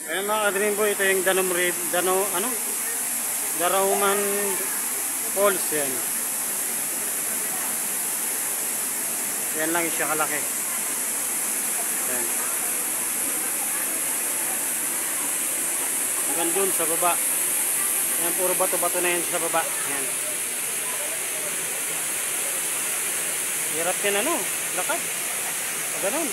Ayan mga ka-Dream Boy, ito yung Darauman Falls yan. Yan lang siya kalaki. Yan. Hanggang dun sa baba. Yan, puro bato-bato na yan sa baba. Yan. Hirap yan lakad. Ganun.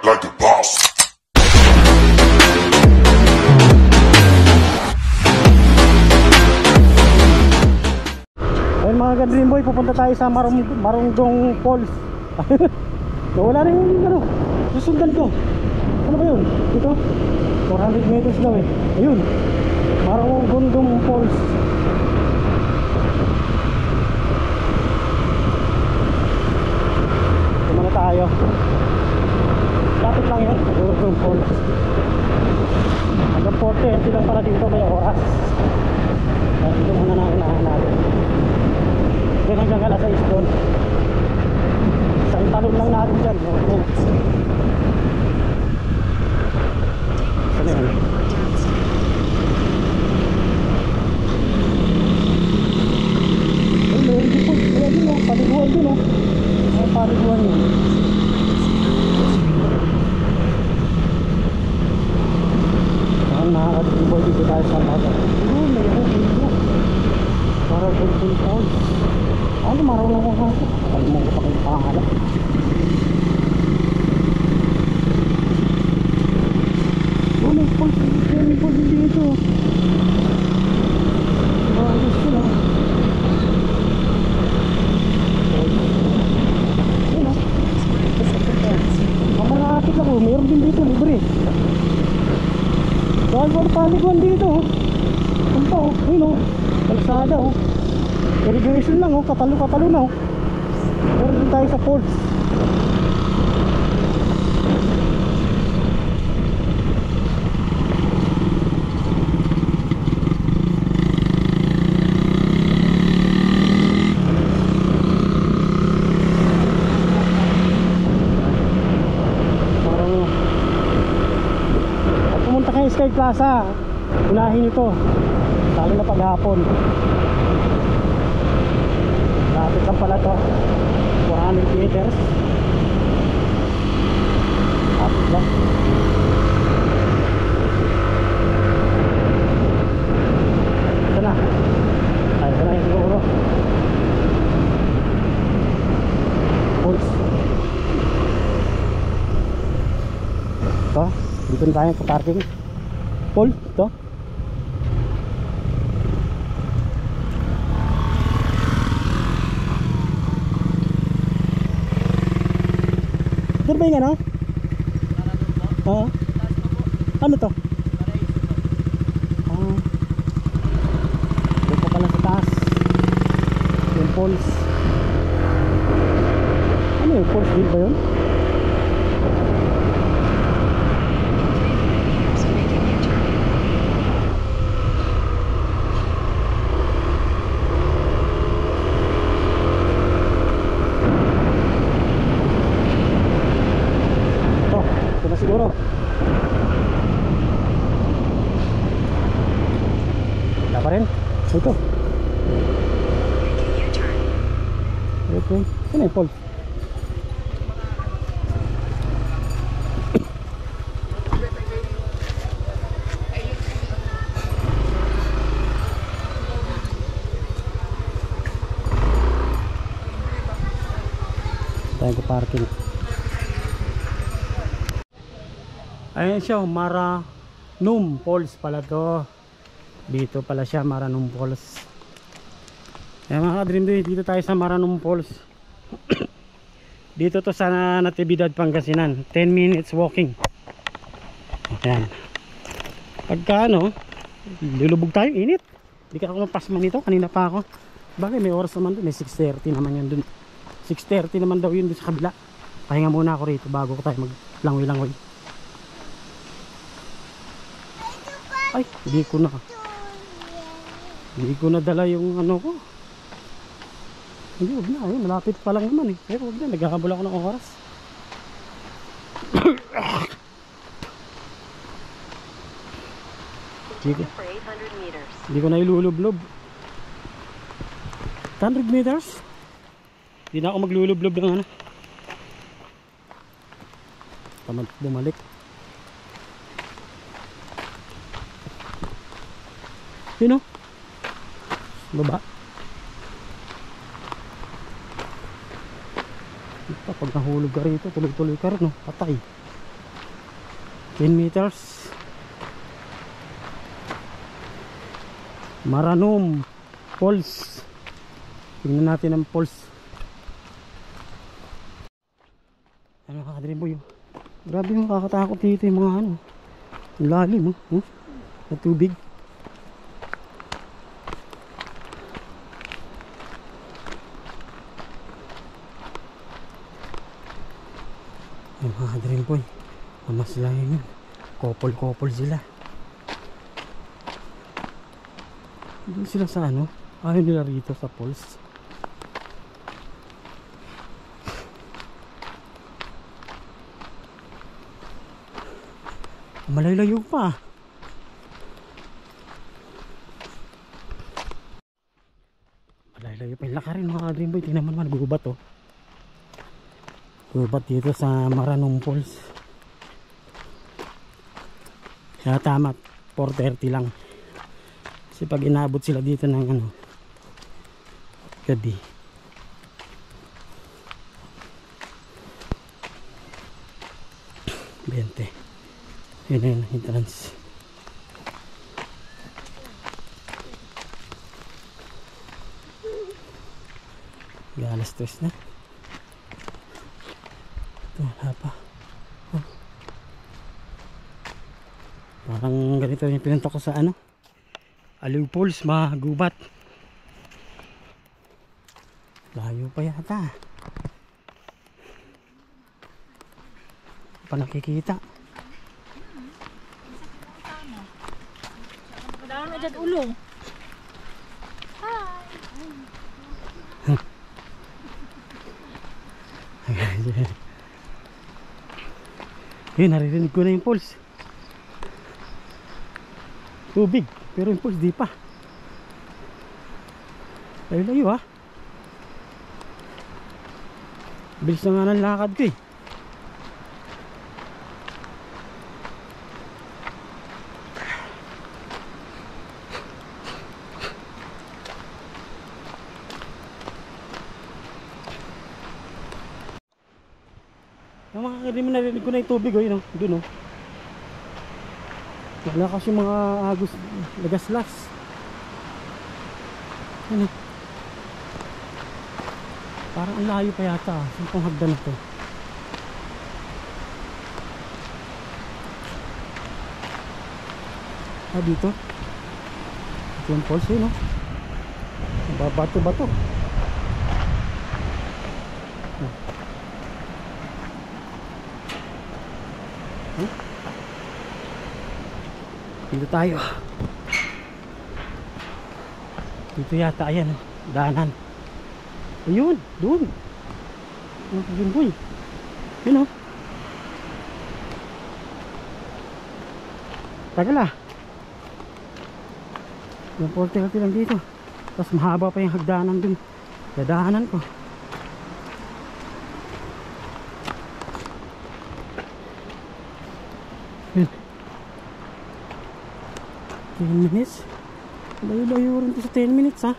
Like the boss. Ayun mga ka-Dream Boy, pupunta tayo sa Marunggong Falls. Wala rin yung susundan ko. Ano ba yun? Dito? 400 meters daw eh. Ayun, Marunggong Falls. Tumana tayo. Lapit lang yun, Marunggong Falls. Hanggang 40 lang para dito, may oras. Kaya dito muna na unahan natin. Doon hanggang alas 6 doon. Isang talon lang natin dyan. Saan yun? Ay, meron din po. Kaya din paliguan din paliguan yun. Ang nakakatiboy dito tayo sa lahat. Mayroon dito. Para Golden Falls. Ano, marunong ko kasi. Alam mo ko pa kayo pangalan. May falls dito. Ayos ko lang. Mamalapit ako. Mayroon din dito, libre. Dahil ko paliguan dito. Punta ayun kalsada irrigation lang katalo na pero dito tayo sa falls. Parang pag pumunta kayo Sky Plaza, unahin ito lalo na paghapon. Lapit lang pala to, 400 meters. Lapit lang. Ito na. Ay, ito na yung siguro Falls. Ito, dito na tayo sa parking Falls, ito. Ito ba yung ano? Oo. Ano to? Ito pala sa taas yung falls. Ano yung falls din ba yun? Siguro wala pa rin ito okay. Ano yung falls? tayo ko parking. Ayan siya, Maranum Falls pala to. Dito pala siya, Maranum Falls. Ayan mga ka-Dream Boy, dito tayo sa Maranum Falls. Dito to sa Natividad, Pangasinan. 10 minutes walking. Ayan. Pagka lulubog tayo, init. Hindi ka ako mapasman nito, kanina pa ako. Bagay may oras naman dun, may 6:30 naman yan dun. 6:30 naman daw yun dun sa kabila. Pahinga muna ako rito bago ko tayo maglangoy-langoy. Ay, hindi ko na. Hindi ko nadala yung ano ko. Hindi, huwag na. Ayun, malapit pa lang naman eh. Pero huwag na, naghahabol ako ng oras. Hindi ko na ilulublob. 100 meters? Hindi na ako maglulublob ng ano. Tamad bumalik. Yun o. Baba. Ito, pag nahulog ka rito, tuloy-tuloy ka rin, no? Patay. 10 meters. Maranom Falls. Tingnan natin ang falls. Ano kakadriboy yun? Grabe yung kakatakot dito yung mga ano. Lalim oh. Na tubig. Yung mga kadriboy, mamaslahin yun. Couple sila. Doon sila sa ano, ayaw nila rito sa falls. Malayo-layo pa. Malayo-layo pa yung lakarin mga kadrimboy. Tingnan mo naman, gubat oh. Gubat dito sa Maranom Falls. Kaya tama, 4:30 lang. Kasi pag inabot sila dito ng ano, gabi, bente. Yun na yun, entrance. Alas 3 na. Ito, wala pa. Oh. Parang ganito yung pinunta ko sa ano, Aliw Falls, Magubat. Layo pa yata. Pa nakikita. Padaan na dyan ulo. Yun, naririnig ko na yung falls. Tubig, pero yung falls di pa. Layo-layo ha. Bilis na nga ng lakad ko eh. Yung mga hindi mo narinig ko na yung tubig oh, yun oh, dun oh. Malakas yung mga agos, lagaslas. Ano? Parang ang layo pa yata. Saan pong hagdan ito? Ah, dito? Ito yung falls yun oh. Bato-bato. Dito tayo. Dito yata, ayan, daanan. Ayun, doon. Ang kagimboy. Yun o. Tagal ah. Yung 40 lang dito. Tapos mahaba pa yung hagdanan dun. Dadaanan ko. Yun. 10 minutes. Layo-layo rin ito sa 10 minutes ha.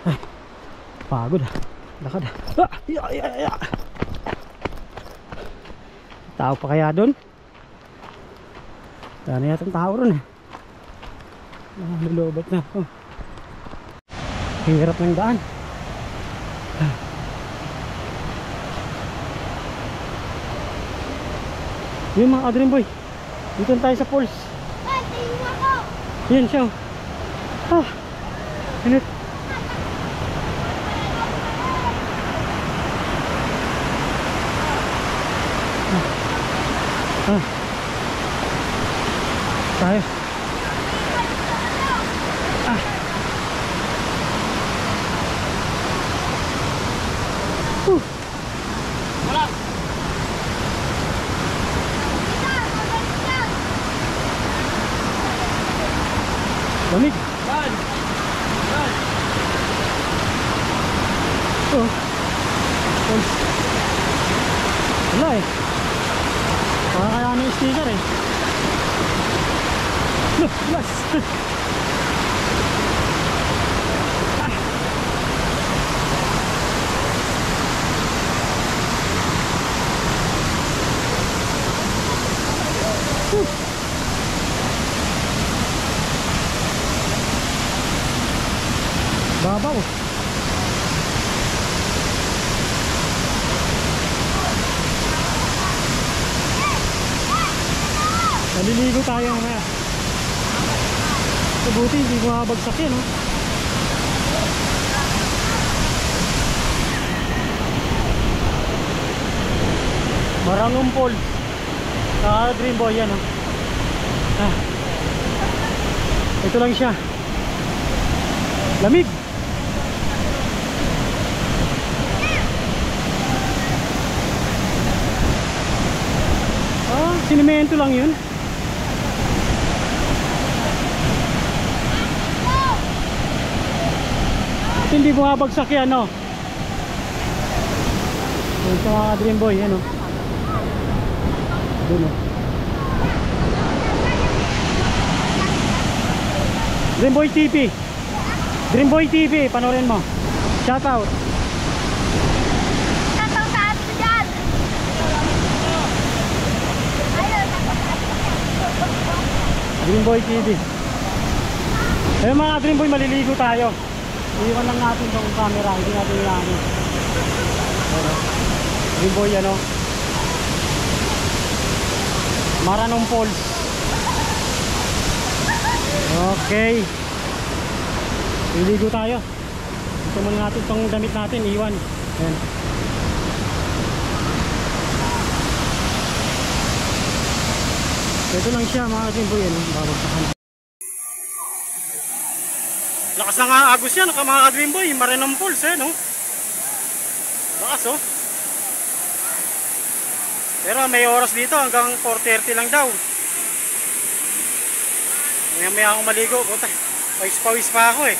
Ay, pagod ha. Lakad ha. Ah! Tao pa kaya doon? Dami yata ang tao ron eh. Lulobot na. Oh. Hirap ng daan. Yun mga Adrian boy, dito tayo sa falls. Yan siya. Ah, init. Ah. Tayo. Ah. Wala. Lamig. Yan. Yan. Oh. Wala eh. Kaya na yung sticker eh. Look, yes. Babaw. Naliligo tayo mamaya. Mabuti hindi bumabagsak yan, no? Marangong Falls. Dream Boy yan, no? Ah. Ito lang siya. Lamig. Sinimento lang yun. At hindi bumabagsak yan, no? Ito mga Dream Boy, yan, no? Doon, no? Dream Boy TV. Dream Boy TV, panoorin mo. Shout out. Dream Boy TV. Ayun mga Dream Boy, maliligo tayo. Iwan lang natin tong camera, hindi natin yan. Dream Boy, ano? Maranong Falls. Okay. Liligo tayo. Ito muna natin tong damit natin, iwan. Ayan. Ito lang siya mga Dream Boy, ano? Babagsakan. Lakas na nga agos yan, mga Dream Boy. Maranong Falls, eh, no? Lakas, oh. Pero may oras dito hanggang 4:30 lang daw. Maya akong maligo. Pawis pa ako eh.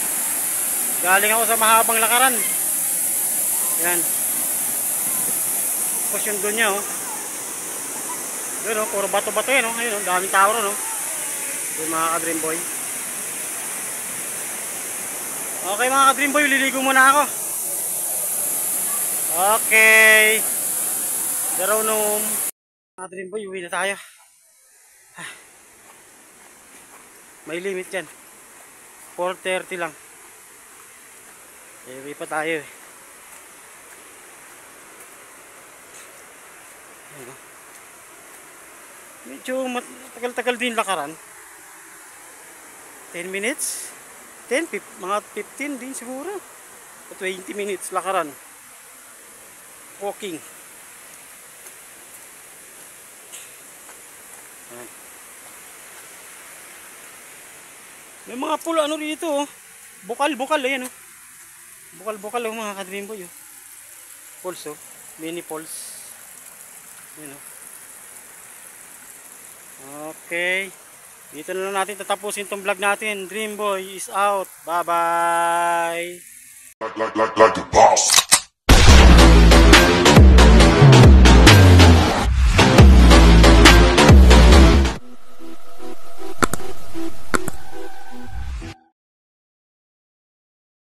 Galing ako sa mahabang lakaran. Yan. Tapos yung doon niya, oh. Doon, oh, puro bato-bato yan, oh. Ayun, oh, daming tao ron, oh. Doon mga ka-Dream Boy. Okay mga ka-Dream Boy, liligo muna ako. Okay. Daronom. Mga Dream Boy, uwi na tayo. May limit yan. 4:30 lang. Uwi pa tayo eh. Medyo tagal-tagal din lakaran. 10 minutes? 10, mga 15 din siguro. 20 minutes lakaran. Walking. May mga pulo ano rito, oh. Bukal-bukal ayan, oh. Bukal-bukal, oh, mga ka-Dream Boy, oh. Falls, oh. Mini falls. Ayan, oh. Okay. Dito na lang natin tatapusin tong vlog natin. Dream Boy is out. Bye-bye. Like the boss.